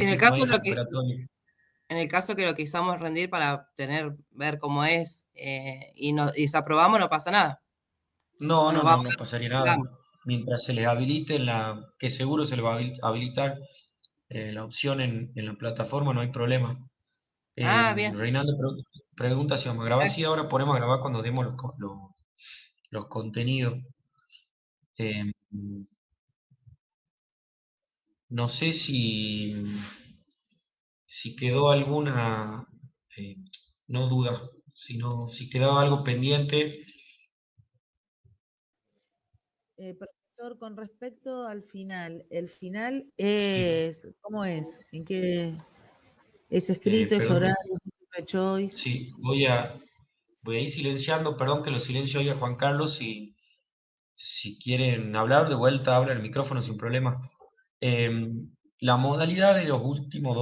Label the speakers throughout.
Speaker 1: En el
Speaker 2: mismo
Speaker 1: caso
Speaker 2: ahí
Speaker 1: de
Speaker 2: en el
Speaker 1: lo que,
Speaker 2: operatorio.
Speaker 1: en el caso que lo quisamos rendir para ver cómo es, y si aprobamos, no pasa nada.
Speaker 2: No,
Speaker 1: No
Speaker 2: no,
Speaker 1: nos vamos
Speaker 2: no, no pasaría
Speaker 1: a...
Speaker 2: nada. Mientras se les habilite que seguro se les va a habilitar la opción en la plataforma, no hay problema.
Speaker 1: Ah, bien.
Speaker 2: Reinaldo pregunta si vamos a grabar. Sí,
Speaker 1: Gracias.
Speaker 2: ahora ponemos a grabar cuando demos los contenidos. Eh, no sé si quedó alguna, eh, no duda, sino si quedaba algo pendiente.
Speaker 3: Profesor, con respecto al final, ¿el final
Speaker 2: Sí,
Speaker 3: es, cómo es? ¿En qué es escrito, es
Speaker 2: perdón
Speaker 3: oral,
Speaker 2: que
Speaker 3: es multiple choice?
Speaker 2: sí, voy a ir silenciando, perdón que lo silencio hoy a Juan Carlos, si quieren hablar, de vuelta habla el micrófono sin problema. Eh, la modalidad de los últimos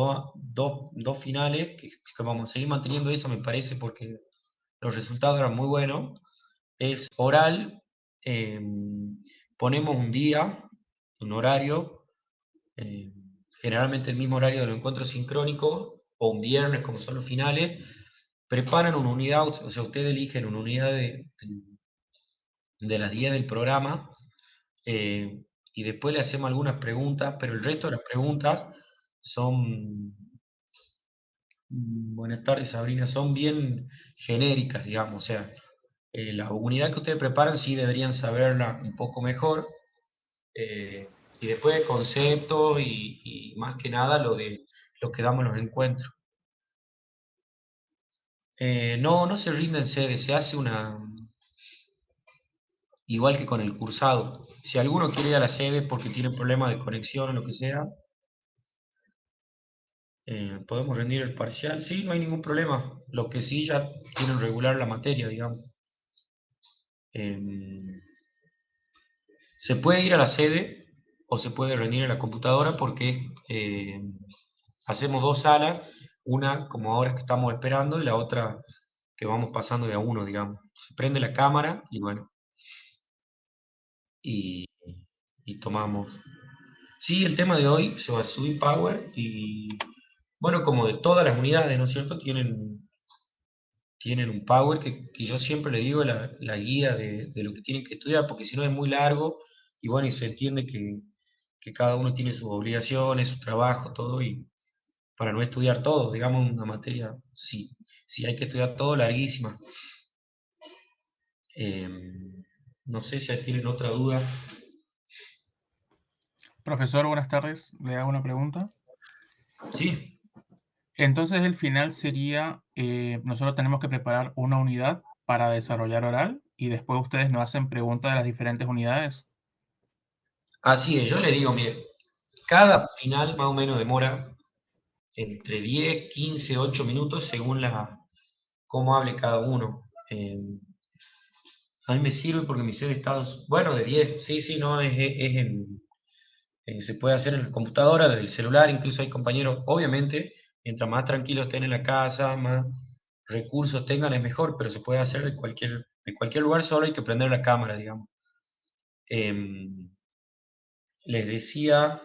Speaker 2: dos finales, que vamos a seguir manteniendo eso, me parece, porque los resultados eran muy buenos, es oral. eh, Ponemos un día, un horario, eh, generalmente el mismo horario del encuentro sincrónico, o un viernes, como son los finales. Preparan una unidad, o sea, ustedes eligen una unidad de las 10 del programa, eh, y después le hacemos algunas preguntas, pero el resto de las preguntas son, buenas tardes Sabrina, son bien genéricas, digamos, o sea, la unidad que ustedes preparan sí deberían saberla un poco mejor, y después de conceptos y más que nada lo que damos en los encuentros. No, no se rinde en sede, se hace igual que con el cursado. Si alguno quiere ir a la sede porque tiene problemas de conexión o lo que sea, podemos rendir el parcial. Sí, no hay ningún problema. Lo que sí ya tienen regular la materia, digamos. Eh, Se puede ir a la sede o se puede rendir en la computadora porque hacemos dos salas, una como ahora que estamos esperando y la otra que vamos pasando de a uno, digamos. Se prende la cámara y bueno, y, y tomamos. Sí, el tema de hoy se va a subir Power y bueno, como de todas las unidades, ¿no es cierto? Tienen un Power que yo siempre le digo la guía de lo que tienen que estudiar, porque si no es muy largo y bueno, y se entiende que cada uno tiene sus obligaciones, su trabajo, todo, y para no estudiar todo, digamos, una materia, sí, sí hay que estudiar todo, larguísima. Eh, no sé si tienen otra duda.
Speaker 4: Profesor, buenas tardes. Le hago una pregunta.
Speaker 2: Sí,
Speaker 4: Entonces, el final sería, nosotros tenemos que preparar una unidad para desarrollar oral y después ustedes nos hacen preguntas de las diferentes unidades.
Speaker 2: así es, yo le digo, mire, cada final más o menos demora entre 10, 15, 8 minutos según cómo hable cada uno. A mí me sirve porque mi sede está, bueno, de 10 sí, sí, no, se puede hacer en la computadora, desde el celular, incluso hay compañeros, obviamente, mientras más tranquilos estén en la casa, más recursos tengan es mejor, pero se puede hacer de cualquier lugar, solo hay que prender la cámara, digamos. Em, Les decía,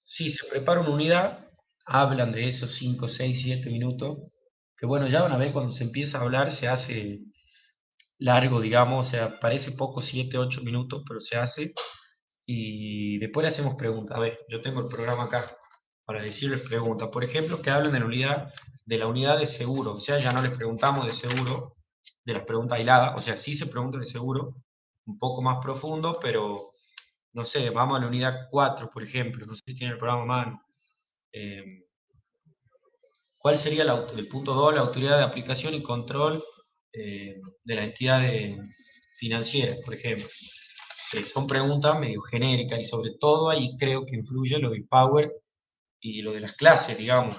Speaker 2: si se prepara una unidad, hablan de esos 5 6 7 minutos, que bueno, ya van a ver cuando se empieza a hablar se hace largo, digamos, o sea, parece poco 7 8 minutos, pero se hace. Y después le hacemos preguntas. A ver, yo tengo el programa acá para decirles preguntas. Por ejemplo, que hablen de la unidad de seguro. O sea, ya no les preguntamos de seguro, de las preguntas aisladas. O sea, sí se pregunta de seguro, un poco más profundo, pero no sé, vamos a la unidad 4 por ejemplo. No sé si tiene el programa a mano. Eh, ¿Cuál sería el punto 2? La autoridad de aplicación y control de las entidades financieras, por ejemplo. Son preguntas medio genéricas y sobre todo ahí creo que influye lo del Power y lo de las clases, digamos.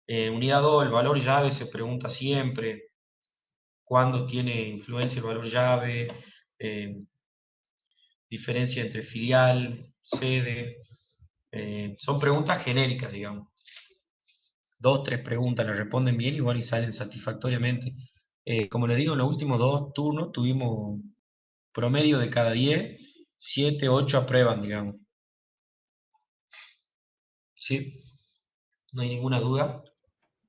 Speaker 2: Unidad 2, el valor llave se pregunta siempre, cuándo tiene influencia el valor llave, eh, diferencia entre filial, sede, son preguntas genéricas, digamos. Dos, tres preguntas, las responden bien igual y salen satisfactoriamente. Como les digo, en los últimos dos turnos tuvimos promedio de cada 10, 7, 8 aprueban, digamos. ¿Sí? ¿No hay ninguna duda?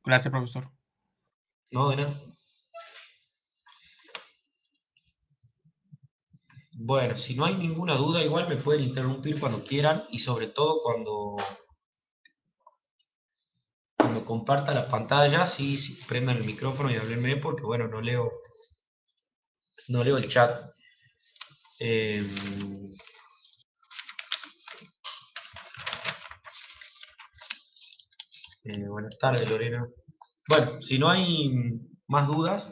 Speaker 4: Gracias, profesor.
Speaker 2: No, de nada. Bueno, si no hay ninguna duda, igual me pueden interrumpir cuando quieran y sobre todo cuando comparta la pantalla, sí, sí, prendan el micrófono y háblenme porque, bueno, no leo el chat. Eh, Buenas tardes, Lorena. Bueno, si no hay más dudas,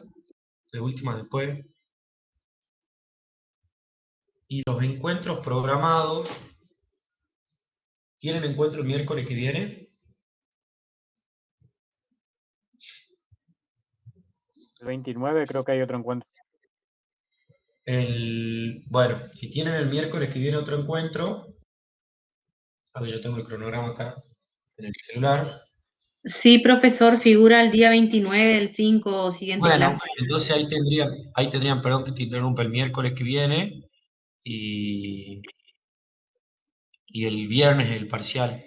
Speaker 2: de última después, y los encuentros programados, ¿tienen encuentro el miércoles que viene?
Speaker 5: El 29 creo que hay otro encuentro.
Speaker 2: Bueno, si tienen el miércoles que viene otro encuentro, a ver, yo tengo el cronograma acá en el celular.
Speaker 6: Sí, profesor, figura el día 29 del 5, siguiente
Speaker 2: Bueno,
Speaker 6: clase.
Speaker 2: entonces ahí tendrían, perdón que te interrumpa, el miércoles que viene y, y el viernes el parcial.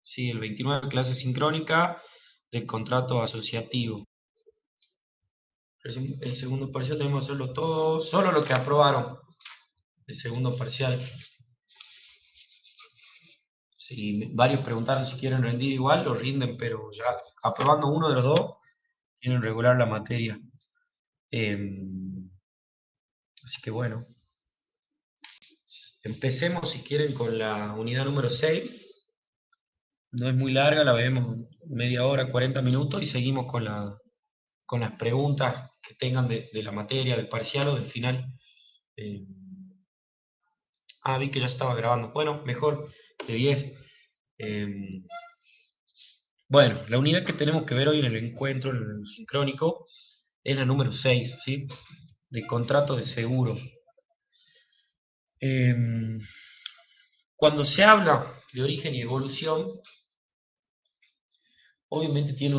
Speaker 2: Sí, el 29 clase sincrónica del contrato asociativo. El segundo parcial tenemos que hacerlo todo, solo lo que aprobaron. El segundo parcial. Si varios preguntaron si quieren rendir igual, lo rinden, pero ya aprobando uno de los dos, tienen regular la materia. Así que bueno, empecemos si quieren con la unidad número 6. No es muy larga, la vemos media hora, 40 minutos y seguimos con las preguntas que tengan de la materia, del parcial o del final. Eh, Vi que ya estaba grabando. Bueno, mejor de 10. Eh, bueno, la unidad que tenemos que ver hoy en el encuentro, en el sincrónico, es la número 6, ¿sí? De contrato de seguro. Eh, Cuando se habla de origen y evolución, obviamente tiene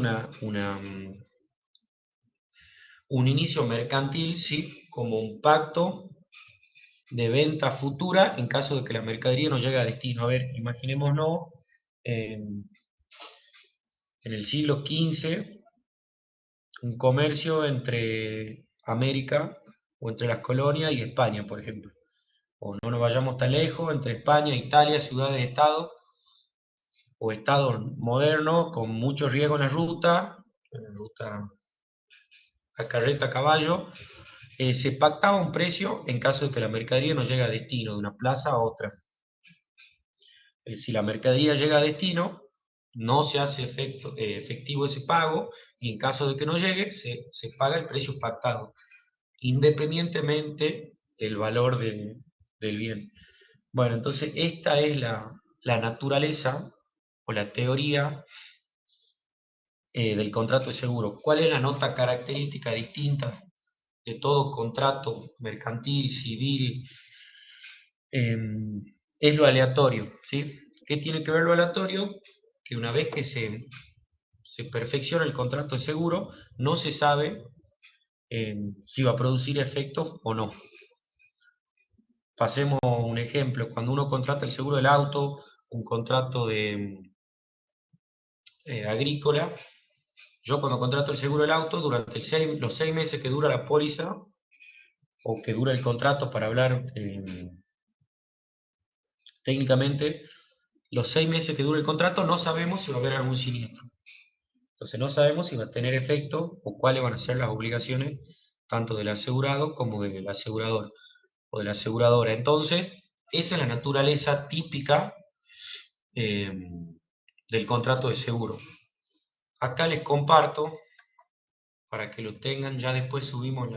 Speaker 2: un inicio mercantil, ¿sí? Como un pacto de venta futura en caso de que la mercadería no llegue a destino. A ver, imaginémonos en el siglo XV un comercio entre América o entre las colonias y España, por ejemplo. O no nos vayamos tan lejos, entre España, Italia, ciudades-estado o estados modernos con mucho riesgo en la ruta a carreta, a caballo, se pactaba un precio en caso de que la mercadería no llegue a destino, de una plaza a otra. Si la mercadería llega a destino, no se hace efectivo ese pago y en caso de que no llegue, se paga el precio pactado, independientemente del valor del bien. Bueno, entonces esta es la naturaleza o la teoría del contrato de seguro. ¿Cuál es la nota característica distinta de todo contrato mercantil, civil? Es lo aleatorio, ¿sí? ¿Qué tiene que ver lo aleatorio? Que una vez que se perfecciona el contrato de seguro, no se sabe si va a producir efectos o no. Pasemos un ejemplo, cuando uno contrata el seguro del auto, un contrato de agrícola, yo cuando contrato el seguro del auto, durante los 6 meses que dura la póliza, o que dura el contrato para hablar técnicamente, los 6 meses que dura el contrato no sabemos si va a haber algún siniestro. Entonces no sabemos si va a tener efecto o cuáles van a ser las obligaciones tanto del asegurado como del asegurador o de la aseguradora. Entonces, esa es la naturaleza típica eh, del contrato de seguro. Acá les comparto, para que lo tengan, ya después subimos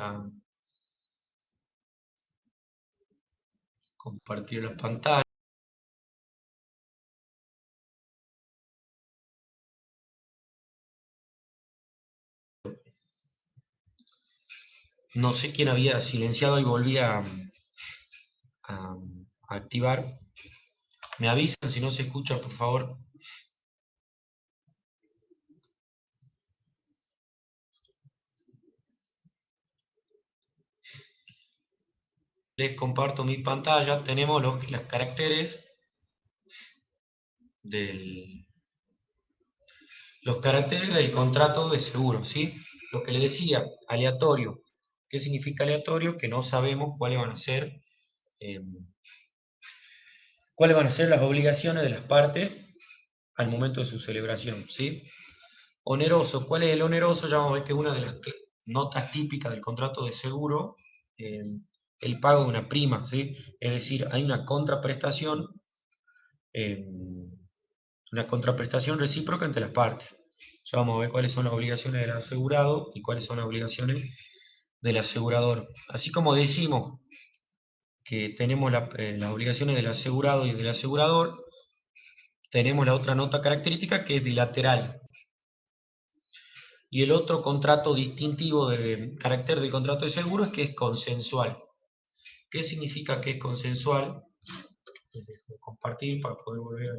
Speaker 2: compartir la pantalla. No sé quién había silenciado y volví a activar. Me avisan si no se escucha, por favor. Les comparto mi pantalla. Tenemos los caracteres del Los caracteres del contrato de seguro, ¿sí? Lo que le decía, aleatorio. ¿Qué significa aleatorio? Que no sabemos eh, cuáles van a ser las obligaciones de las partes al momento de su celebración, ¿sí? Oneroso. ¿Cuál es el oneroso? Ya vamos a ver que es una de las notas típicas del contrato de seguro, eh, el pago de una prima, ¿sí? Es decir, hay eh, una contraprestación recíproca entre las partes. Ya vamos a ver cuáles son las obligaciones del asegurado y cuáles son las obligaciones del asegurador. Así como decimos que tenemos las obligaciones del asegurado y del asegurador, tenemos la otra nota característica que es bilateral. Y el otro contrato distintivo de carácter del contrato de seguro es que es consensual. ¿Qué significa que es consensual? Dejo compartir para poder volver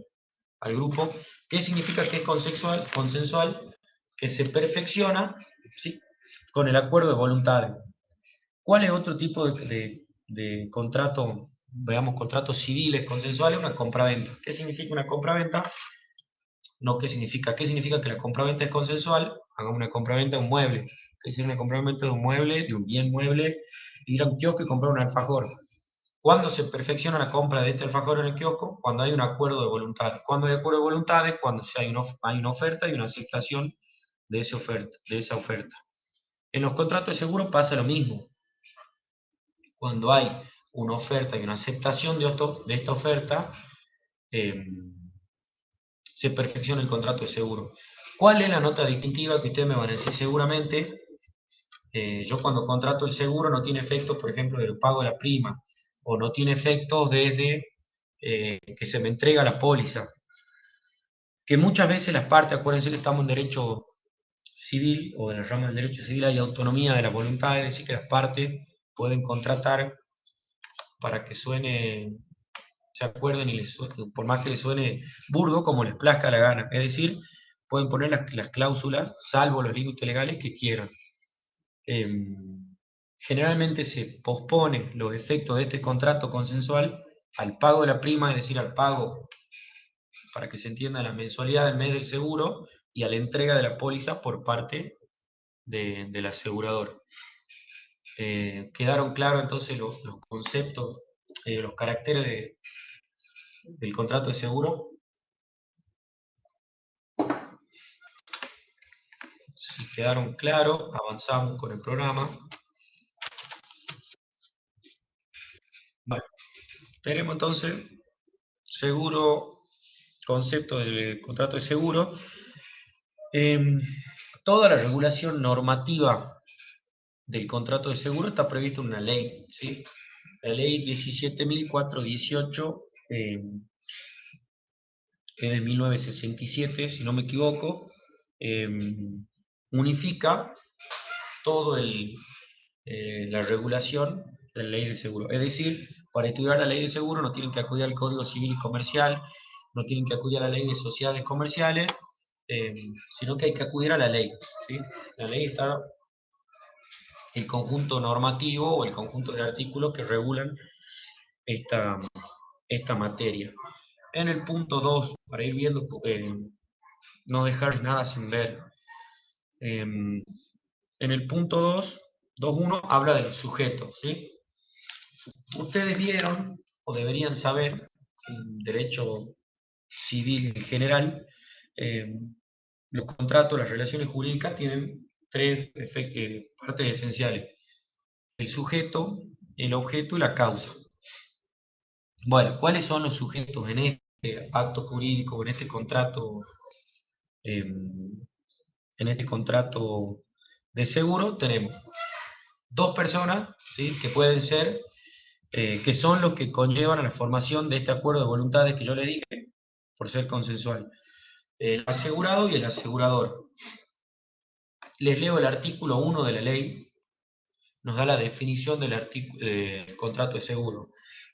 Speaker 2: al grupo. ¿Qué significa que es consensual? Que se perfecciona, ¿sí?, con el acuerdo de voluntades. ¿Cuál es otro tipo de contrato? Veamos, contratos civiles consensuales, una compraventa. ¿Qué significa una compraventa? No, ¿qué significa? ¿Qué significa que la compraventa es consensual? Hagamos una compraventa de un mueble. ¿Qué significa una compraventa de un mueble, de un bien mueble? Ir a un kiosco y comprar un alfajor. ¿Cuándo se perfecciona la compra de este alfajor en el kiosco? Cuando hay un acuerdo de voluntades. ¿Cuándo hay acuerdo de voluntades? Cuando hay una oferta y una aceptación de esa oferta. En los contratos de seguro pasa lo mismo. Cuando hay una oferta y una aceptación de esta oferta, se perfecciona el contrato de seguro. ¿Cuál es la nota distintiva que ustedes me van a decir? Seguramente, yo cuando contrato el seguro no tiene efectos, por ejemplo, del pago de la prima, o no tiene efectos desde que se me entrega la póliza. Que muchas veces las partes, acuérdense que estamos en derecho civil, o en el ramo del derecho civil hay autonomía de la voluntad, es decir, que las partes pueden contratar para que se acuerden y por más que les suene burdo, como les plazca la gana. Es decir, pueden poner las cláusulas, salvo los límites legales que quieran. Generalmente se pospone los efectos de este contrato consensual al pago de la prima, es decir, al pago, para que se entienda, la mensualidad del mes del seguro, y a la entrega de la póliza por parte del asegurador. ¿Quedaron claros entonces los conceptos, los caracteres del contrato de seguro? Si quedaron claros, avanzamos con el programa. Bueno, tenemos entonces seguro, concepto del contrato de seguro. Toda la regulación normativa del contrato de seguro está prevista en una ley, ¿sí? La ley 17.418 que es de 1967, si no me equivoco, unifica todo la regulación de la ley de seguro. Es decir, para estudiar la ley de seguro no tienen que acudir al Código Civil y Comercial, no tienen que acudir a la ley de sociedades comerciales, sino que hay que acudir a la ley, ¿sí? La ley está el conjunto normativo o el conjunto de artículos que regulan esta materia. En el punto 2, para ir viendo, no dejar nada sin ver. En el punto 2.1 habla de los sujetos, ¿sí? Ustedes vieron, o deberían saber, en derecho civil en general, los contratos, las relaciones jurídicas tienen tres partes esenciales: el sujeto, el objeto y la causa. Bueno, ¿cuáles son los sujetos en este acto jurídico, en este contrato de seguro? Tenemos dos personas, ¿sí?, que pueden ser, que son los que conllevan a la formación de este acuerdo de voluntades que yo le dije, por ser consensual: el asegurado y el asegurador. Les leo el artículo 1 de la ley, nos da la definición del contrato de seguro.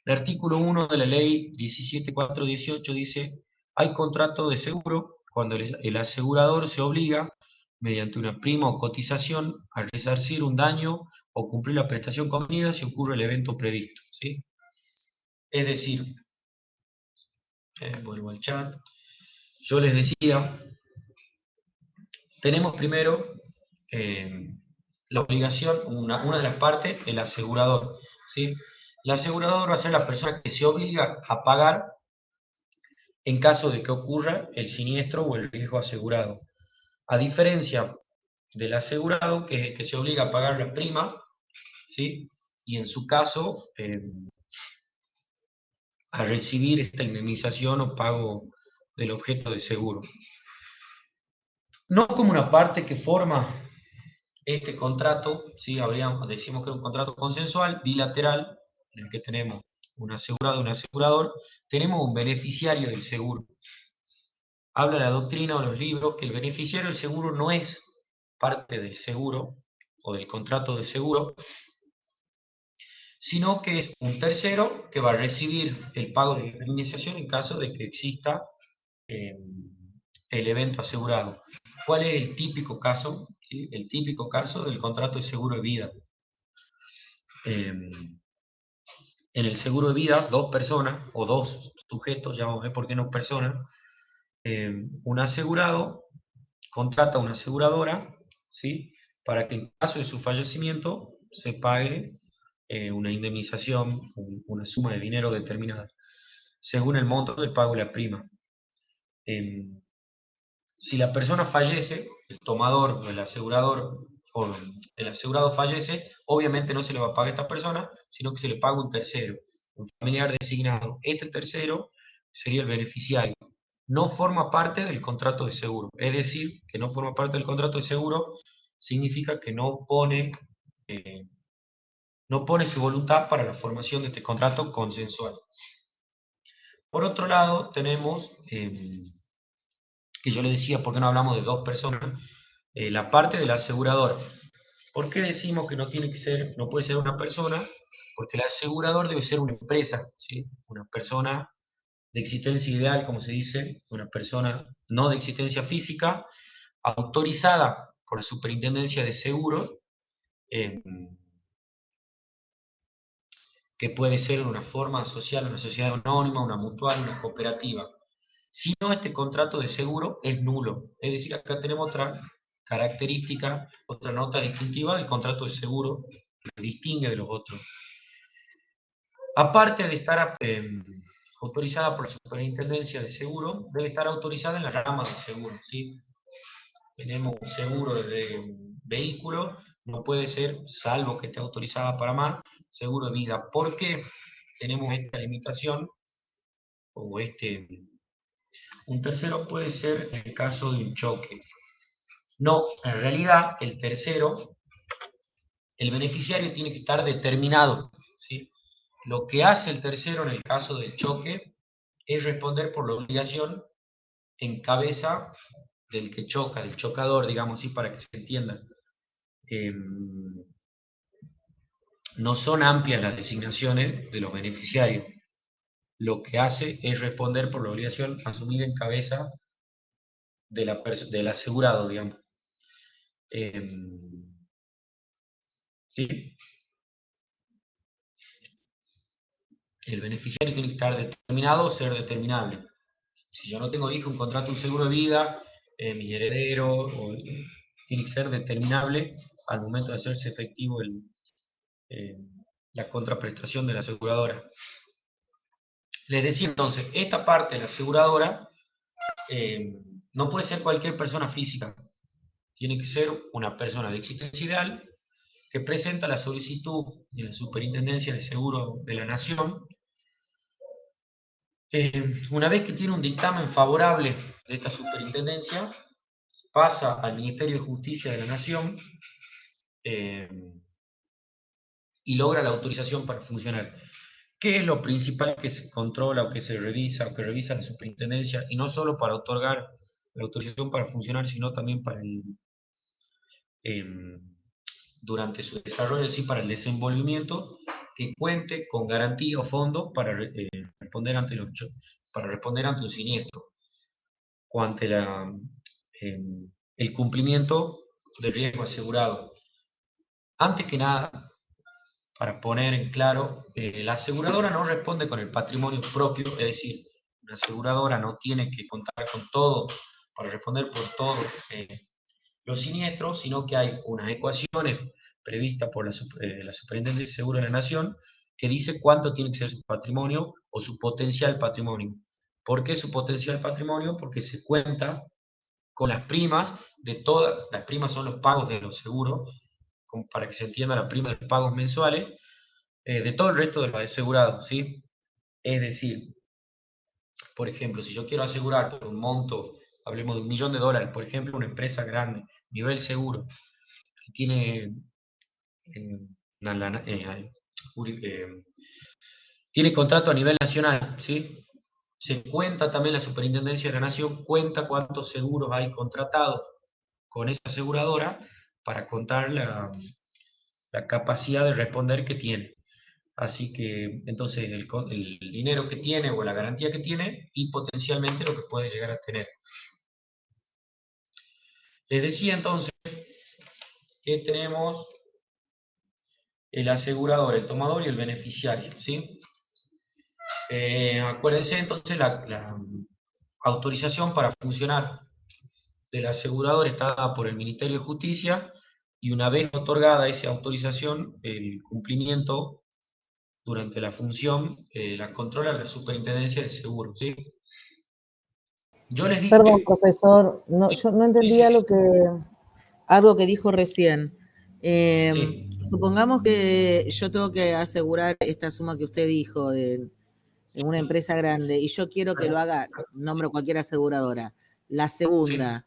Speaker 2: El artículo 1 de la ley 17.418 dice: hay contrato de seguro cuando el asegurador se obliga, mediante una prima o cotización, a resarcir un daño o cumplir la prestación convenida si ocurre el evento previsto, ¿sí? Es decir, vuelvo al chat, yo les decía tenemos primero la obligación, una de las partes, el asegurador, ¿sí? El asegurador va a ser la persona que se obliga a pagar en caso de que ocurra el siniestro o el riesgo asegurado. A diferencia del asegurado, que es el que se obliga a pagar la prima, ¿sí? Y en su caso, a recibir esta indemnización o pago del objeto de seguro. No como una parte que forma este contrato, ¿sí? Decimos que es un contrato consensual, bilateral, en el que tenemos un asegurado y un asegurador, tenemos un beneficiario del seguro. Habla la doctrina o los libros que el beneficiario del seguro no es parte del seguro o del contrato de seguro, sino que es un tercero que va a recibir el pago de indemnización en caso de que exista el evento asegurado. ¿Cuál es el típico caso? ¿Sí? El típico caso del contrato de seguro de vida. En el seguro de vida, dos personas o dos sujetos, ya vamos a ver por qué no personas, un asegurado contrata a una aseguradora, ¿sí? Para que en caso de su fallecimiento se pague una indemnización, una suma de dinero determinada, según el monto del pago de la prima. Si la persona fallece, el tomador o el asegurador o el asegurado fallece, obviamente no se le va a pagar a esta persona, sino que se le paga un tercero, un familiar designado. Este tercero sería el beneficiario. No forma parte del contrato de seguro. Es decir, que no forma parte del contrato de seguro significa que no pone su voluntad para la formación de este contrato consensual. Por otro lado, tenemos, que yo le decía, ¿por qué no hablamos de dos personas? La parte del asegurador. ¿Por qué decimos que no puede ser una persona? Porque el asegurador debe ser una empresa, ¿sí? Una persona de existencia ideal, como se dice, una persona no de existencia física, autorizada por la Superintendencia de Seguros, que puede ser una forma social, una sociedad anónima, una mutual, una cooperativa. Si no, este contrato de seguro es nulo. Es decir, acá tenemos otra característica, otra nota distintiva del contrato de seguro que lo distingue de los otros. Aparte de estar autorizada por la Superintendencia de Seguro, debe estar autorizada en la rama de seguro, ¿sí? Tenemos un seguro de vehículo, no puede ser, salvo que esté autorizada para más, seguro de vida. ¿Por qué tenemos esta limitación? O un tercero puede ser en el caso de un choque. No, en realidad el tercero, el beneficiario tiene que estar determinado, ¿sí? Lo que hace el tercero en el caso del choque es responder por la obligación en cabeza del que choca, del chocador, digamos así, para que se entienda. No son amplias las designaciones de los beneficiarios. Lo que hace es responder por la obligación asumida en cabeza del asegurado, digamos. ¿Sí? El beneficiario tiene que estar determinado o ser determinable. Si yo no tengo hijo, un contrato, un seguro de vida, mi heredero, tiene que ser determinable al momento de hacerse efectivo la contraprestación de la aseguradora. Les decía entonces, esta parte de la aseguradora no puede ser cualquier persona física. Tiene que ser una persona de existencia ideal que presenta la solicitud de la Superintendencia de Seguro de la Nación. Una vez que tiene un dictamen favorable de esta superintendencia, pasa al Ministerio de Justicia de la Nación y logra la autorización para funcionar. ¿Qué es lo principal que se controla o que se revisa o que revisa la superintendencia? Y no solo para otorgar la autorización para funcionar, sino también para durante su desarrollo, sí, para el desenvolvimiento, que cuente con garantía o fondo para responder ante un siniestro o ante el cumplimiento del riesgo asegurado. Antes que nada, para poner en claro, la aseguradora no responde con el patrimonio propio, es decir, una aseguradora no tiene que contar con todo para responder por todo los siniestros, sino que hay unas ecuaciones previstas por la Superintendencia de Seguros de la Nación que dice cuánto tiene que ser su patrimonio o su potencial patrimonio. ¿Por qué su potencial patrimonio? Porque se cuenta con las primas de todas, las primas son los pagos de los seguros, para que se entienda la prima de los pagos mensuales, de todo el resto de los asegurados, ¿sí? Es decir, por ejemplo, si yo quiero asegurar por un monto, hablemos de $1.000.000, por ejemplo, una empresa grande, nivel seguro, que tiene, tiene contrato a nivel nacional, ¿sí? Se cuenta también, la Superintendencia de la Nación cuenta cuántos seguros hay contratados con esa aseguradora para contar la capacidad de responder que tiene. Así que, entonces, el dinero que tiene o la garantía que tiene y potencialmente lo que puede llegar a tener. Les decía entonces que tenemos el asegurador, el tomador y el beneficiario, ¿sí? Acuérdense entonces la autorización para funcionar del asegurador está dada por el Ministerio de Justicia y una vez otorgada esa autorización, el cumplimiento durante la función la controla la Superintendencia de Seguros, ¿sí? Yo les dije...
Speaker 3: Perdón, profesor, no, yo no
Speaker 2: Sí,
Speaker 3: entendía
Speaker 2: sí,
Speaker 3: algo que dijo recién.
Speaker 2: sí.
Speaker 3: Supongamos que yo tengo que asegurar esta suma que usted dijo de una empresa grande y yo quiero que lo haga, nombro cualquier aseguradora. La segunda,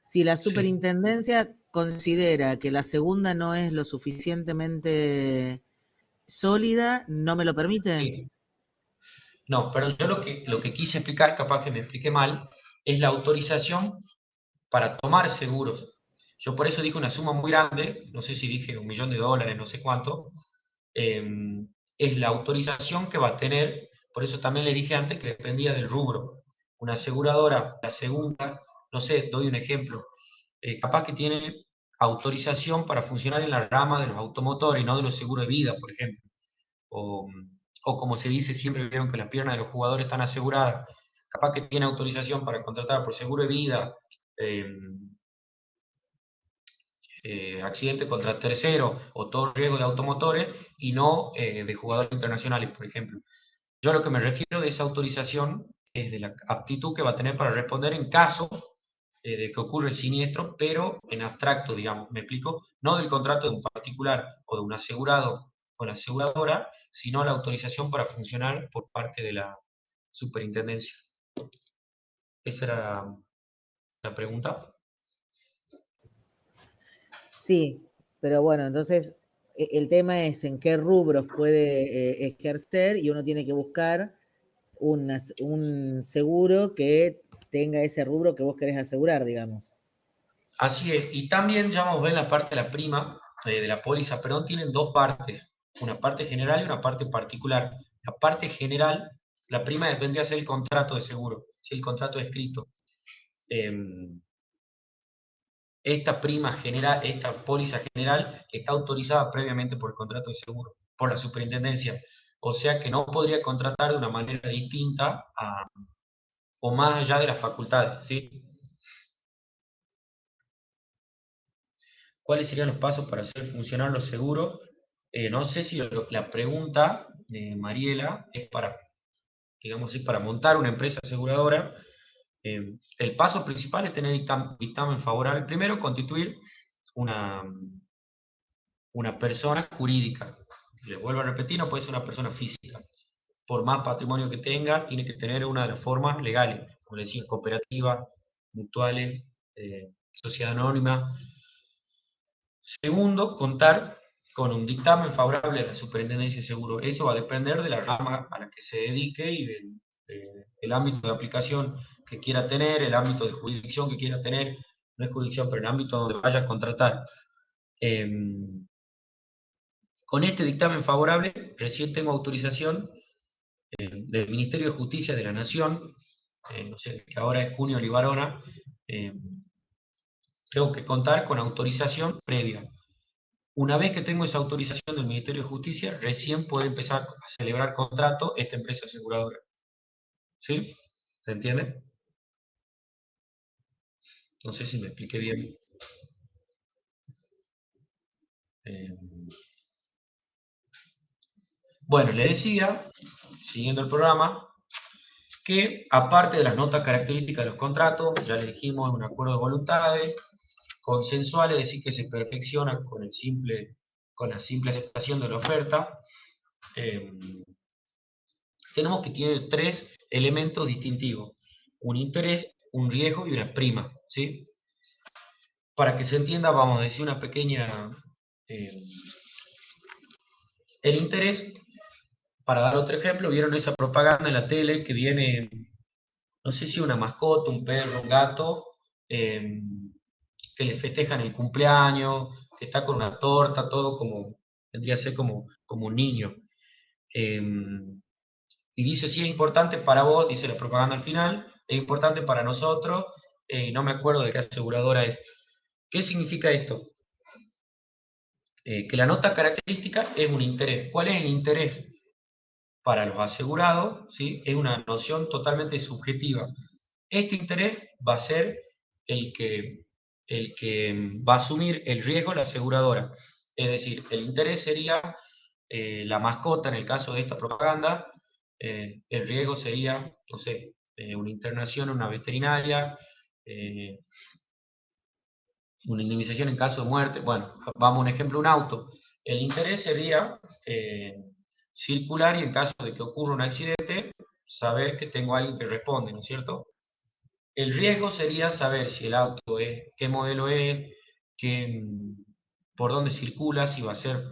Speaker 3: si la
Speaker 2: Sí.
Speaker 3: superintendencia considera que la segunda no es lo suficientemente sólida, ¿no me lo permite?
Speaker 2: Sí. No, pero yo lo que quise explicar, capaz que me expliqué mal, es la autorización para tomar seguros. Yo por eso dije una suma muy grande, no sé si dije $1.000.000, no sé cuánto, es la autorización que va a tener, por eso también le dije antes que dependía del rubro. Una aseguradora, la segunda, no sé, doy un ejemplo, capaz que tiene autorización para funcionar en la rama de los automotores y no de los seguros de vida, por ejemplo. O como se dice, siempre vieron que las piernas de los jugadores están aseguradas, capaz que tiene autorización para contratar por seguro de vida, accidente contra tercero o todo riesgo de automotores y no de jugadores internacionales, por ejemplo. Yo lo que me refiero de esa autorización es de la aptitud que va a tener para responder en caso de que ocurra el siniestro, pero en abstracto, digamos, me explico, no del contrato de un particular o de un asegurado con la aseguradora, sino la autorización para funcionar por parte de la superintendencia. Esa era la pregunta.
Speaker 3: Sí, pero bueno, entonces el tema es en qué rubros puede ejercer y uno tiene que buscar un seguro que tenga ese rubro que vos querés asegurar, digamos.
Speaker 2: Así es, y también ya vamos a ver la parte de la prima, de la póliza, perdón, tienen dos partes, una parte general y una parte particular. La parte general, la prima vendría a ser el contrato de seguro, si el contrato escrito. Esta prima general, esta póliza general está autorizada previamente por el contrato de seguro, por la superintendencia. O sea que no podría contratar de una manera distinta o más allá de las facultades, ¿sí? ¿Cuáles serían los pasos para hacer funcionar los seguros? No sé si la pregunta de Mariela es para, digamos, es para montar una empresa aseguradora. El paso principal es tener dictamen favorable. Primero, constituir una persona jurídica. Les vuelvo a repetir, no puede ser una persona física. Por más patrimonio que tenga, tiene que tener una de las formas legales, como les decía, cooperativa, mutuales, sociedad anónima. Segundo, contar con un dictamen favorable a la Superintendencia de Seguros. Eso va a depender de la rama a la que se dedique y del ámbito de aplicación que quiera tener, el ámbito de jurisdicción que quiera tener, no es jurisdicción, pero el ámbito donde vaya a contratar. Con este dictamen favorable, recién tengo autorización del Ministerio de Justicia de la Nación, no sé, que ahora es Cunio Libarona, tengo que contar con autorización previa. Una vez que tengo esa autorización del Ministerio de Justicia, recién puede empezar a celebrar contrato esta empresa aseguradora. ¿Sí? ¿Se entiende? No sé si me expliqué bien. Bueno, le decía, siguiendo el programa, que aparte de las notas características de los contratos, ya le dijimos, un acuerdo de voluntades, consensual, es decir, que se perfecciona con la simple aceptación de la oferta. Tenemos que tiene 3 elementos distintivos: un interés, un riesgo y una prima, ¿sí? Para que se entienda, vamos a decir una pequeña... el interés, para dar otro ejemplo, vieron esa propaganda en la tele que viene, no sé si una mascota, un perro, un gato, que le festejan el cumpleaños, que está con una torta, todo como, tendría que ser como un niño. Y dice, sí, es importante para vos, dice la propaganda al final, es importante para nosotros, no me acuerdo de qué aseguradora es. ¿Qué significa esto? Que la nota característica es un interés. ¿Cuál es el interés? Para los asegurados, ¿sí? Es una noción totalmente subjetiva. Este interés va a ser el que va a asumir el riesgo la aseguradora. Es decir, el interés sería la mascota en el caso de esta propaganda, el riesgo sería, no sé, una internación en una veterinaria, una indemnización en caso de muerte. Bueno, vamos a un ejemplo, un auto. El interés sería circular y en caso de que ocurra un accidente, saber que tengo a alguien que responde, ¿no es cierto? El riesgo sería saber si el auto es, qué modelo es, por dónde circula, si va a ser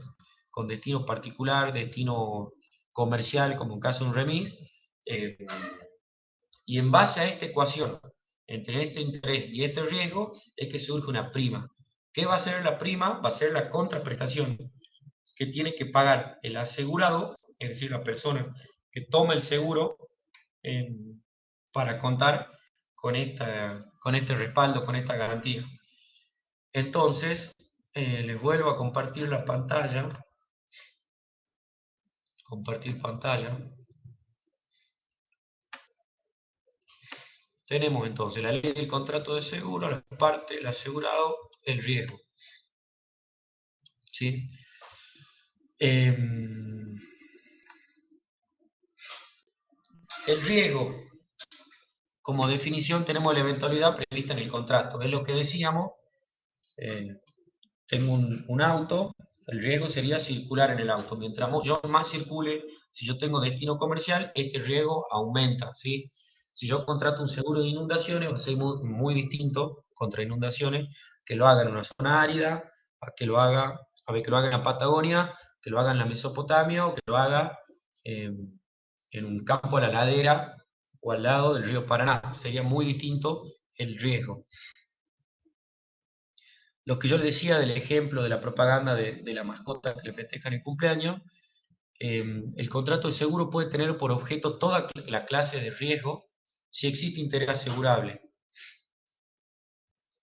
Speaker 2: con destino particular, destino comercial, como en caso de un remis. Y en base a esta ecuación, entre este interés y este riesgo, es que surge una prima. ¿Qué va a ser la prima? Va a ser la contraprestación que tiene que pagar el asegurado, es decir, la persona que toma el seguro, para contar con este respaldo, con esta garantía. Entonces, les vuelvo a compartir la pantalla. Compartir pantalla. Tenemos entonces la ley del contrato de seguro, la parte, el asegurado, el riesgo. ¿Sí? El riesgo, como definición, tenemos la eventualidad prevista en el contrato. Es lo que decíamos. Tengo un auto, el riesgo sería circular en el auto. Mientras yo más circule, si yo tengo destino comercial, este riesgo aumenta, ¿sí? Si yo contrato un seguro de inundaciones, va a ser muy distinto contra inundaciones, que lo haga en una zona árida, que lo haga en la Patagonia, que lo haga en la Mesopotamia, o que lo haga en un campo a la ladera o al lado del río Paraná. Sería muy distinto el riesgo. Lo que yo les decía del ejemplo de la propaganda de la mascota que le festejan el cumpleaños, el contrato de seguro puede tener por objeto toda la clase de riesgo si existe interés asegurable.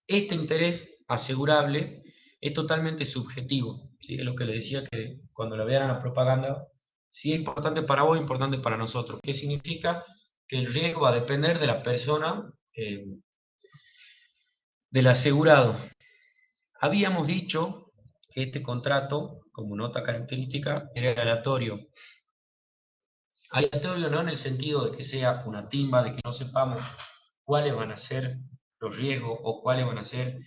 Speaker 2: Este interés asegurable es totalmente subjetivo, ¿sí? Es lo que les decía, que cuando lo vean en la propaganda, si es importante para vos, es importante para nosotros. ¿Qué significa? Que el riesgo va a depender de la persona, del asegurado. Habíamos dicho que este contrato, como nota característica, era aleatorio. Aleatorio no en el sentido de que sea una timba, de que no sepamos cuáles van a ser los riesgos o cuáles van a ser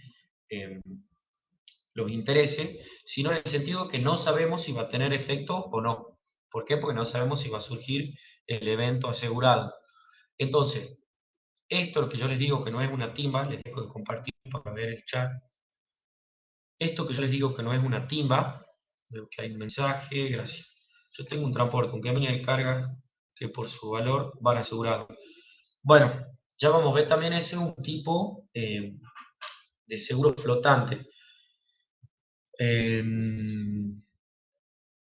Speaker 2: los intereses, sino en el sentido que no sabemos si va a tener efecto o no. ¿Por qué? Porque no sabemos si va a surgir el evento asegurado. Entonces, esto que yo les digo que no es una timba, les dejo de compartir para ver el chat. Esto que yo les digo que no es una timba, veo que hay un mensaje, gracias. Yo tengo un transporte, aunque hay cargas que por su valor van asegurados. Bueno, ya vamos a ver también ese un tipo de seguro flotante.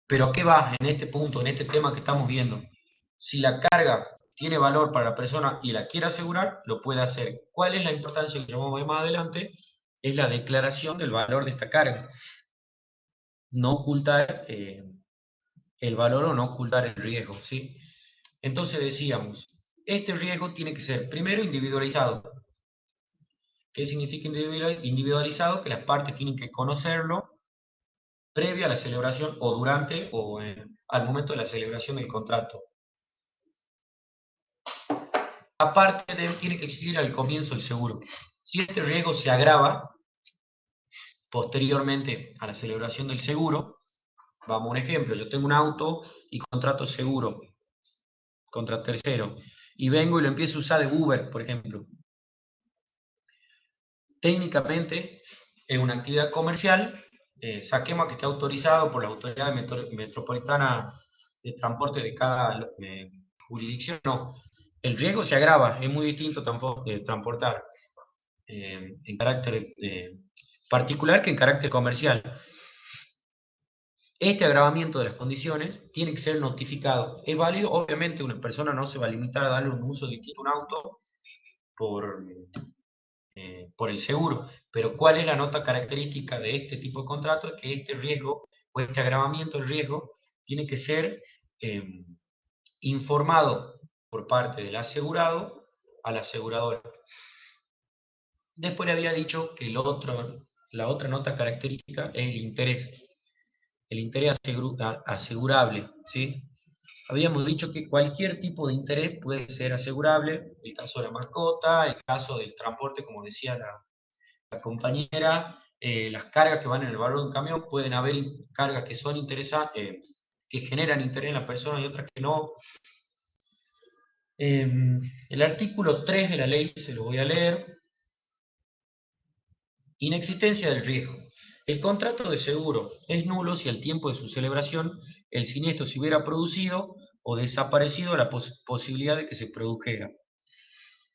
Speaker 2: Pero ¿a qué va en este punto, en este tema que estamos viendo? Si la carga tiene valor para la persona y la quiere asegurar, lo puede hacer. ¿Cuál es la importancia que vamos a ver más adelante? Es la declaración del valor de esta carga. No ocultar el valor o no ocultar el riesgo, ¿sí? Entonces decíamos, este riesgo tiene que ser primero individualizado. ¿Qué significa individualizado? Que las partes tienen que conocerlo previa a la celebración o durante o al momento de la celebración del contrato. Aparte tiene que existir al comienzo el seguro. Si este riesgo se agrava posteriormente a la celebración del seguro, vamos a un ejemplo, yo tengo un auto y contrato seguro contra tercero, y vengo y lo empiezo a usar de Uber, por ejemplo. Técnicamente, es una actividad comercial, saquemos a que esté autorizado por la autoridad metropolitana de transporte de cada jurisdicción, no. El riesgo se agrava, es muy distinto transportar en carácter particular que en carácter comercial. Este agravamiento de las condiciones tiene que ser notificado. Es válido, obviamente una persona no se va a limitar a darle un uso distinto a un auto por el seguro, pero ¿cuál es la nota característica de este tipo de contrato? Es que este riesgo o este agravamiento del riesgo tiene que ser informado por parte del asegurado a la aseguradora. Después le había dicho que la otra nota característica es el interés asegurable, ¿sí? Habíamos dicho que cualquier tipo de interés puede ser asegurable, el caso de la mascota, el caso del transporte, como decía la compañera, las cargas que van en el valor de un camión, pueden haber cargas que son que generan interés en la persona y otras que no. El artículo 3 de la ley, se lo voy a leer. Inexistencia del riesgo. El contrato de seguro es nulo si al tiempo de su celebración el siniestro se hubiera producido o desaparecido la posibilidad de que se produjera.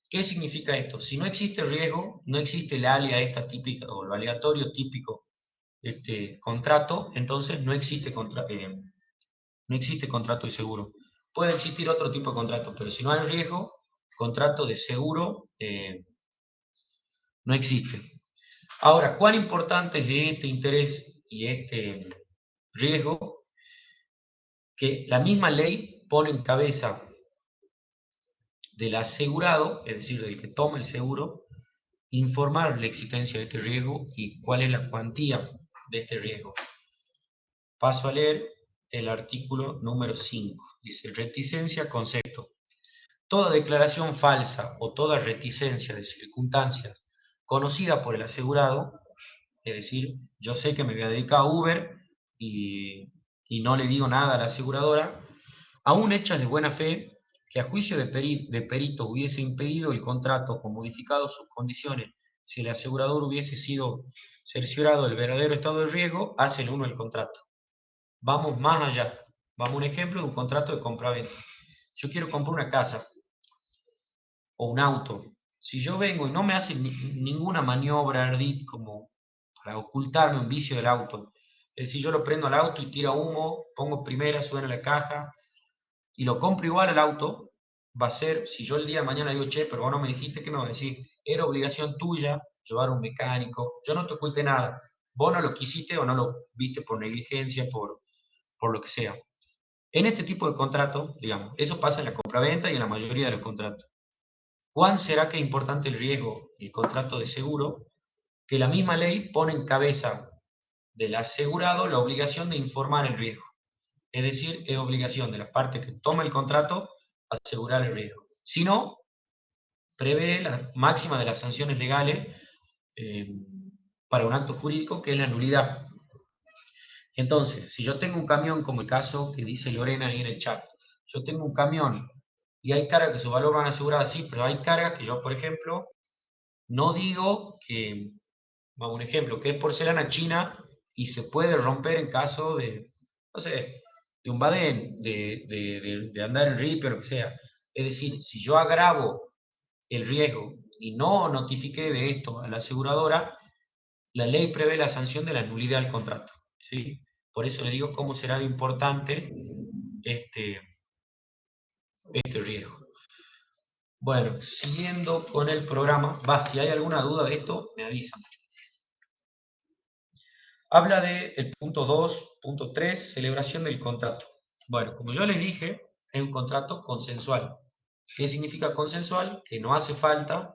Speaker 2: ¿Qué significa esto? Si no existe riesgo, no existe la alia esta típica o lo aleatorio típico de este contrato, entonces no existe contrato de seguro. Puede existir otro tipo de contrato, pero si no hay riesgo, contrato de seguro no existe. Ahora, ¿cuán importante es de este interés y este riesgo? Que la misma ley pone en cabeza del asegurado, es decir, del que toma el seguro, informar la existencia de este riesgo y cuál es la cuantía de este riesgo. Paso a leer el artículo número 5. Dice, reticencia, concepto. Toda declaración falsa o toda reticencia de circunstancias conocida por el asegurado, es decir, yo sé que me voy a dedicar a Uber y no le digo nada a la aseguradora, aún hechas de buena fe, que a juicio de perito hubiese impedido el contrato o modificado sus condiciones si el asegurador hubiese sido cerciorado del verdadero estado de riesgo, hace el uno el contrato. Vamos más allá. Vamos a un ejemplo de un contrato de compra-venta. Yo quiero comprar una casa o un auto. Si yo vengo y no me hace ninguna maniobra ardid como para ocultarme un vicio del auto, es decir, yo lo prendo al auto y tira humo, pongo primera, suena la caja, y lo compro igual al auto, va a ser, si yo el día de mañana digo, che, pero vos no me dijiste, ¿qué me va a decir? Era obligación tuya llevar a un mecánico, yo no te oculté nada, vos no lo quisiste o no lo viste por negligencia, por lo que sea. En este tipo de contrato, digamos, eso pasa en la compraventa y en la mayoría de los contratos. ¿Cuán será que es importante el riesgo y el contrato de seguro? Que la misma ley pone en cabeza del asegurado la obligación de informar el riesgo. Es decir, es obligación de la parte que toma el contrato asegurar el riesgo. Si no, prevé la máxima de las sanciones legales para un acto jurídico, que es la nulidad. Entonces, si yo tengo un camión, como el caso que dice Lorena ahí en el chat, yo tengo un camión y hay cargas que su valor van aseguradas, sí, pero hay cargas que yo, por ejemplo, no digo que, vamos a un ejemplo, que es porcelana china y se puede romper en caso de, no sé, de un badén, de andar en ripio o lo que sea. Es decir, si yo agravo el riesgo y no notifiqué de esto a la aseguradora, la ley prevé la sanción de la nulidad del contrato, ¿sí? Por eso le digo cómo será de importante este riesgo. Bueno, siguiendo con el programa, si hay alguna duda de esto, me avisan. Habla del punto 2, punto 3, celebración del contrato. Bueno, como yo les dije, es un contrato consensual. ¿Qué significa consensual? Que no hace falta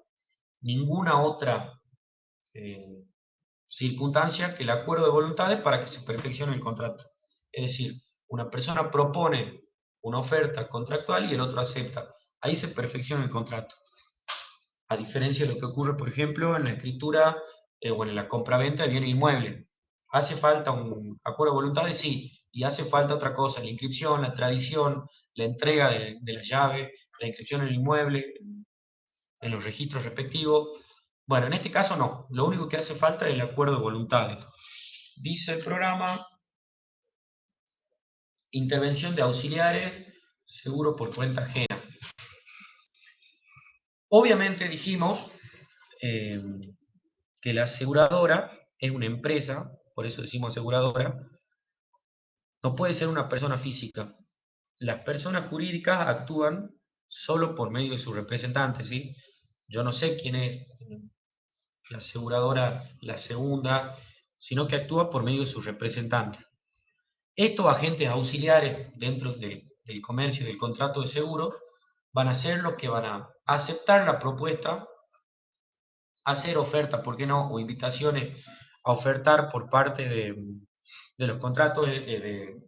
Speaker 2: ninguna otra circunstancia que el acuerdo de voluntades para que se perfeccione el contrato. Es decir, una persona propone una oferta contractual y el otro acepta. Ahí se perfecciona el contrato. A diferencia de lo que ocurre, por ejemplo, en la escritura o en la compraventa de bienes inmuebles. ¿Hace falta un acuerdo de voluntades? Sí. Y hace falta otra cosa, la inscripción, la tradición, la entrega de la llave, la inscripción en el inmueble, en los registros respectivos. Bueno, en este caso no. Lo único que hace falta es el acuerdo de voluntades. Dice el programa, intervención de auxiliares, seguro por cuenta ajena. Obviamente dijimos que la aseguradora es una empresa, por eso decimos aseguradora, no puede ser una persona física. Las personas jurídicas actúan solo por medio de sus representantes, ¿sí? Yo no sé quién es la aseguradora, la segunda, sino que actúa por medio de sus representantes. Estos agentes auxiliares dentro del comercio, del contrato de seguro, van a ser los que van a aceptar la propuesta, hacer ofertas, ¿por qué no? O invitaciones a ofertar por parte de los contratos de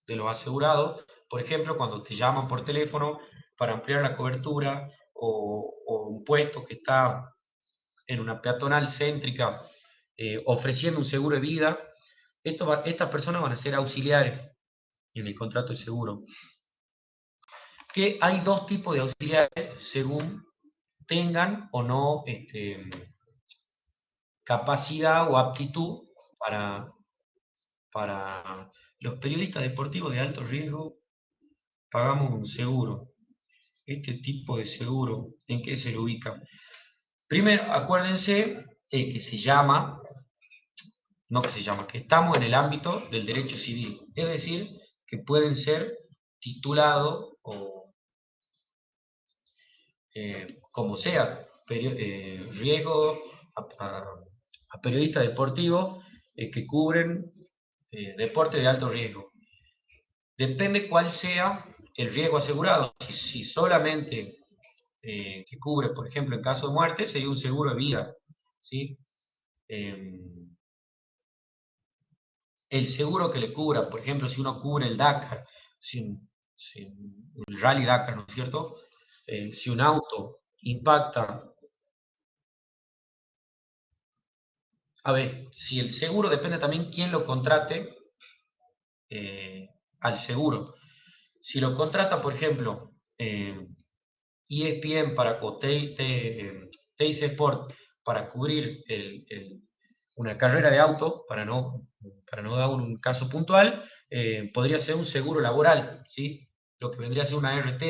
Speaker 2: los asegurados. Por ejemplo, cuando te llaman por teléfono para ampliar la cobertura o un puesto que está en una peatonal céntrica ofreciendo un seguro de vida, estas personas van a ser auxiliares en el contrato de seguro. Que hay dos tipos de auxiliares según tengan o no capacidad o aptitud para los periodistas deportivos de alto riesgo. Pagamos un seguro. Este tipo de seguro, ¿en qué se lo ubica? Primero, acuérdense que que estamos en el ámbito del derecho civil, es decir, que pueden ser titulados o como sea, riesgo a periodistas deportivos que cubren deporte de alto riesgo. Depende cuál sea el riesgo asegurado. Si solamente que cubre, por ejemplo, en caso de muerte, sería un seguro de vida, ¿sí? El seguro que le cubra, por ejemplo, si uno cubre el Dakar, el Rally Dakar, ¿no es cierto? Si un auto impacta. A ver, si el seguro depende también quién lo contrate al seguro. Si lo contrata, por ejemplo, ESPN o TIC Sport para cubrir una carrera de auto, para no dar un caso puntual, podría ser un seguro laboral, ¿sí? Lo que vendría a ser una RT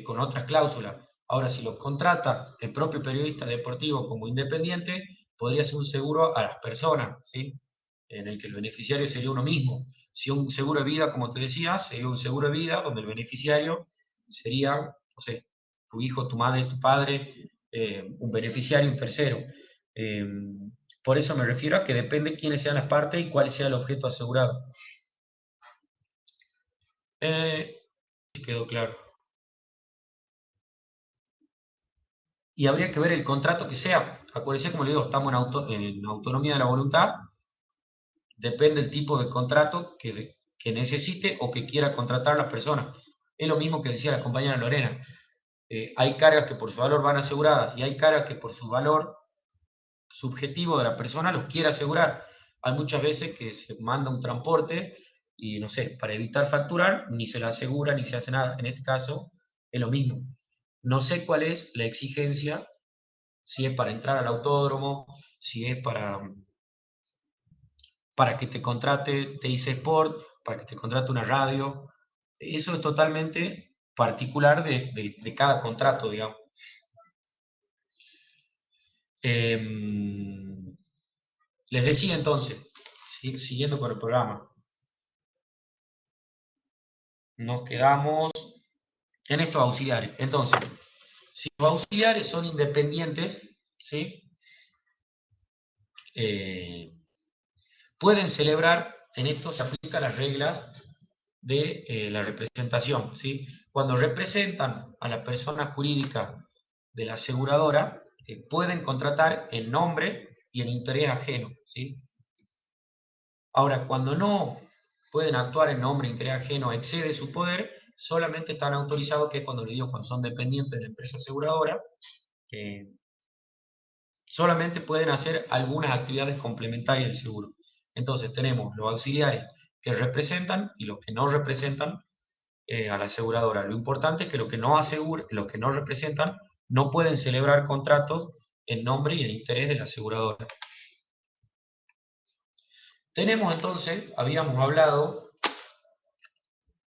Speaker 2: con otras cláusulas. Ahora, si lo contrata el propio periodista deportivo como independiente, podría ser un seguro a las personas, ¿sí? En el que el beneficiario sería uno mismo. Si un seguro de vida, como te decía, sería un seguro de vida donde el beneficiario sería, no sé, tu hijo, tu madre, tu padre, un beneficiario, un tercero. Por eso me refiero a que depende quiénes sean las partes y cuál sea el objeto asegurado. Quedó claro. Y habría que ver el contrato que sea. Acuérdense, como le digo, estamos en autonomía de la voluntad. Depende del tipo de contrato que necesite o que quiera contratar la persona. Es lo mismo que decía la compañera Lorena. Hay cargas que por su valor van aseguradas y hay cargas que por su valor subjetivo de la persona los quiere asegurar. Hay muchas veces que se manda un transporte y, no sé, para evitar facturar, ni se la asegura ni se hace nada. En este caso, es lo mismo. No sé cuál es la exigencia, si es para entrar al autódromo, si es para que te contrate TIC Sport, para que te contrate una radio. Eso es totalmente particular de cada contrato, digamos. Les decía entonces, siguiendo con el programa, nos quedamos en estos auxiliares. Entonces, si los auxiliares son independientes, ¿sí? Pueden celebrar, en esto se aplican las reglas de la representación, ¿sí? Cuando representan a la persona jurídica de la aseguradora, pueden contratar en nombre y en interés ajeno, ¿sí? Ahora, cuando no pueden actuar en nombre de interés ajeno, excede su poder, solamente están autorizados, que es cuando le digo, cuando son dependientes de la empresa aseguradora, solamente pueden hacer algunas actividades complementarias del seguro. Entonces tenemos los auxiliares que representan y los que no representan a la aseguradora. Lo importante es que los que no representan no pueden celebrar contratos en nombre y en interés de la aseguradora. Tenemos entonces, habíamos hablado,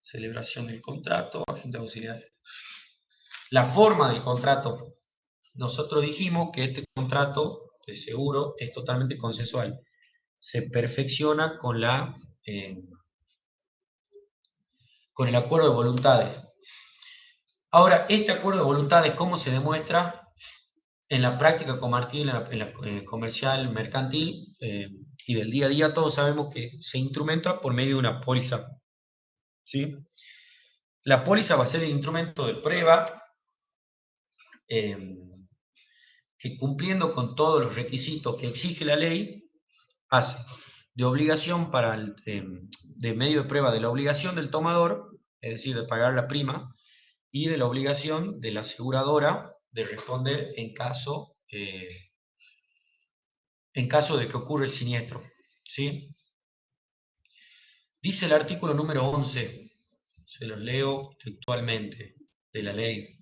Speaker 2: celebración del contrato, agente auxiliar. La forma del contrato. Nosotros dijimos que este contrato de seguro es totalmente consensual. Se perfecciona con el acuerdo de voluntades. Ahora, este acuerdo de voluntades, ¿cómo se demuestra? En la práctica comercial, mercantil y del día a día, todos sabemos que se instrumenta por medio de una póliza, ¿sí? La póliza va a ser el instrumento de prueba que, cumpliendo con todos los requisitos que exige la ley, hace de obligación de medio de prueba de la obligación del tomador, es decir, de pagar la prima, y de la obligación de la aseguradora de responder en caso de que ocurra el siniestro, ¿sí? Dice el artículo número 11, se los leo textualmente, de la ley.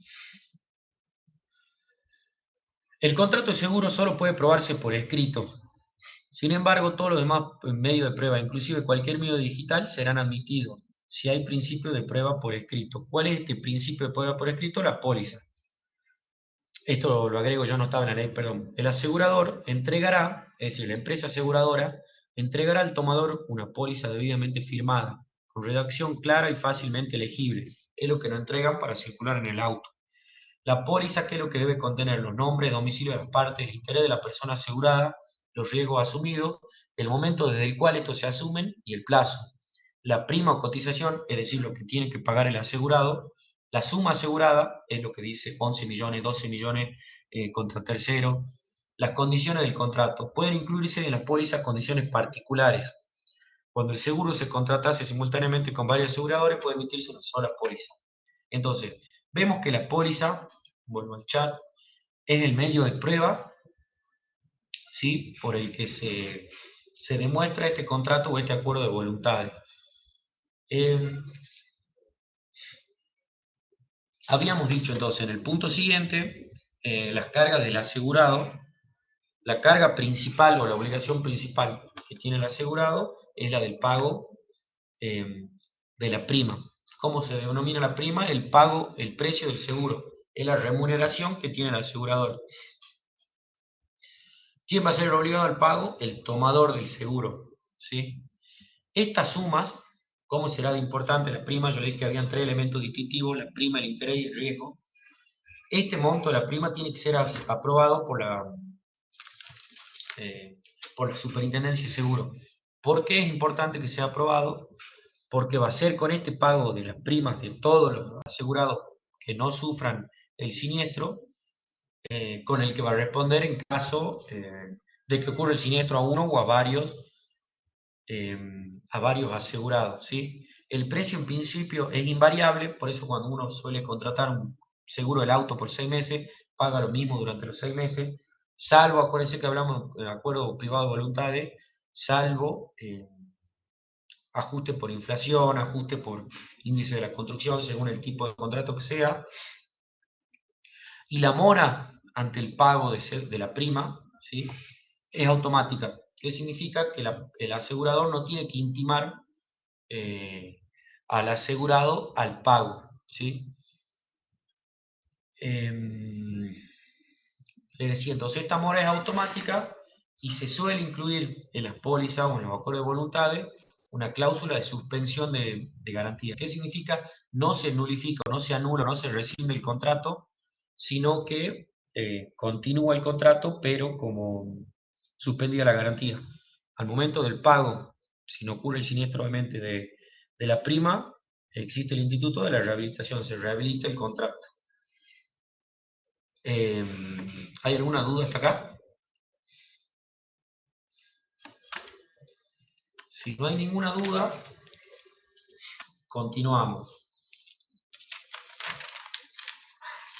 Speaker 2: El contrato de seguro solo puede probarse por escrito. Sin embargo, todos los demás medios de prueba, inclusive cualquier medio digital, serán admitidos si hay principio de prueba por escrito. ¿Cuál es este principio de prueba por escrito? La póliza. Esto lo agrego, ya no estaba en la ley, perdón. El asegurador entregará, es decir, la empresa aseguradora, entregará al tomador una póliza debidamente firmada, con redacción clara y fácilmente legible. Es lo que nos entregan para circular en el auto. La póliza, ¿qué es lo que debe contener? Los nombres, domicilio de las partes, el interés de la persona asegurada, los riesgos asumidos, el momento desde el cual estos se asumen y el plazo. La prima o cotización, es decir, lo que tiene que pagar el asegurado. La suma asegurada es lo que dice 11 millones, 12 millones contra tercero. Las condiciones del contrato. Pueden incluirse en la póliza condiciones particulares. Cuando el seguro se contratase simultáneamente con varios aseguradores, puede emitirse una sola póliza. Entonces, vemos que la póliza, vuelvo al chat, es el medio de prueba, ¿sí?, por el que se demuestra este contrato o este acuerdo de voluntades. Habíamos dicho entonces en el punto siguiente, las cargas del asegurado. La carga principal o la obligación principal que tiene el asegurado es la del pago de la prima. ¿Cómo se denomina la prima? El pago, el precio del seguro. Es la remuneración que tiene el asegurador. ¿Quién va a ser el obligado al pago? El tomador del seguro, ¿sí? Estas sumas, ¿cómo será de importante la prima? Yo le dije que habían 3 elementos distintivos: la prima, el interés y el riesgo. Este monto de la prima tiene que ser aprobado por la Superintendencia de Seguro. ¿Por qué es importante que sea aprobado? Porque va a ser con este pago de las primas de todos los asegurados que no sufran el siniestro, con el que va a responder en caso de que ocurra el siniestro a uno o a varios asegurados, ¿sí? El precio en principio es invariable, por eso cuando uno suele contratar un seguro del auto por 6 meses, paga lo mismo durante los 6 meses, salvo, acuérdense que hablamos de acuerdo privado de voluntades, salvo ajuste por inflación, ajuste por índice de la construcción, según el tipo de contrato que sea. Y la mora ante el pago de la prima, ¿sí?, es automática. ¿Qué significa? Que el asegurador no tiene que intimar al asegurado al pago, ¿sí? Le decía, entonces esta mora es automática y se suele incluir en las pólizas o en los acuerdos de voluntades una cláusula de suspensión de garantía. ¿Qué significa? No se nulifica, no se anula, no se rescinde el contrato, sino que continúa el contrato, pero como suspendida la garantía. Al momento del pago, si no ocurre el siniestro obviamente de la prima, existe el instituto de la rehabilitación, se rehabilita el contrato. ¿Hay alguna duda hasta acá? Si no hay ninguna duda, continuamos.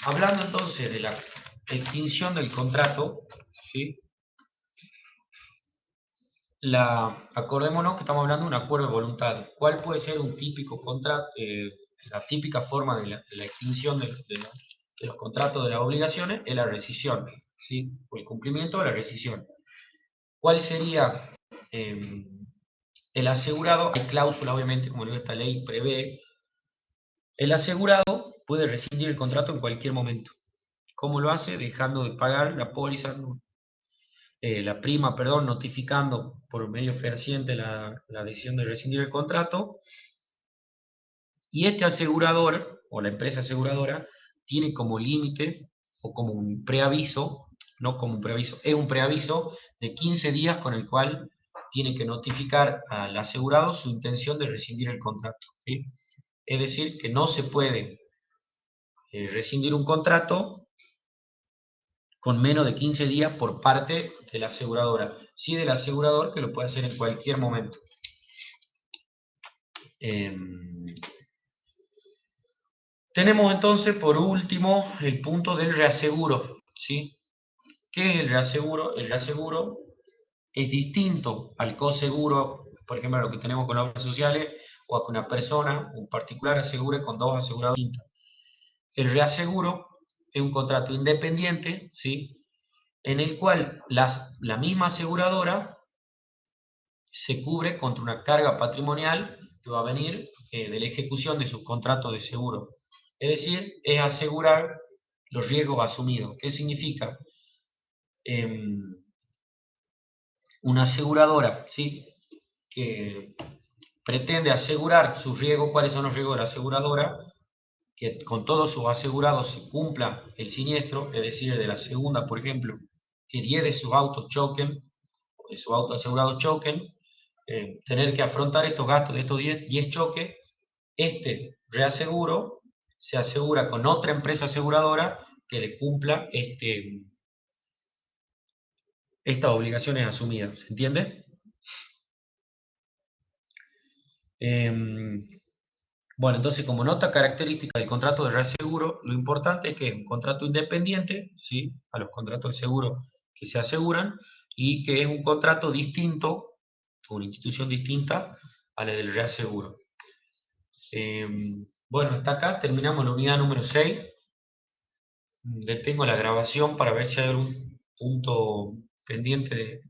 Speaker 2: Hablando entonces de la extinción del contrato, ¿sí? Acordémonos que estamos hablando de un acuerdo de voluntad. ¿Cuál puede ser un típico contrato, la típica forma de la extinción de los contratos de las obligaciones? Es la rescisión, ¿sí? O el cumplimiento de la rescisión. ¿Cuál sería el asegurado? Hay cláusula, obviamente, como esta ley prevé. El asegurado puede rescindir el contrato en cualquier momento. ¿Cómo lo hace? Dejando de pagar la póliza, la prima, perdón, notificando por medio fehaciente la decisión de rescindir el contrato. Y este asegurador, o la empresa aseguradora, tiene como límite, o como un preaviso, no como un preaviso, es un preaviso de 15 días con el cual tiene que notificar al asegurado su intención de rescindir el contrato, ¿sí? Es decir, que no se puede rescindir un contrato con menos de 15 días por parte de la aseguradora. Sí del asegurador, que lo puede hacer en cualquier momento. Tenemos entonces, por último, el punto del reaseguro, ¿sí? ¿Qué es el reaseguro? El reaseguro es distinto al coseguro, por ejemplo, a lo que tenemos con las obras sociales, o a que una persona, un particular, asegure con dos asegurados distintos. El reaseguro es un contrato independiente, ¿sí? En el cual la misma aseguradora se cubre contra una carga patrimonial que va a venir de la ejecución de sus contratos de seguro. Es decir, es asegurar los riesgos asumidos. ¿Qué significa? Una aseguradora, ¿sí?, que pretende asegurar sus riesgos. ¿Cuáles son los riesgos de la aseguradora? Que con todos sus asegurados se cumpla el siniestro, es decir, de la segunda, por ejemplo, que 10 de sus autos choquen, de sus autos asegurados choquen, tener que afrontar estos gastos de estos 10 choques. Este reaseguro se asegura con otra empresa aseguradora que le cumpla estas obligaciones asumidas. ¿Se entiende? Bueno, entonces, como nota característica del contrato de reaseguro, lo importante es que es un contrato independiente, ¿sí?, a los contratos de seguro que se aseguran, y que es un contrato distinto, una institución distinta a la del reaseguro. Bueno, hasta acá terminamos la unidad número 6. Detengo la grabación para ver si hay algún punto pendiente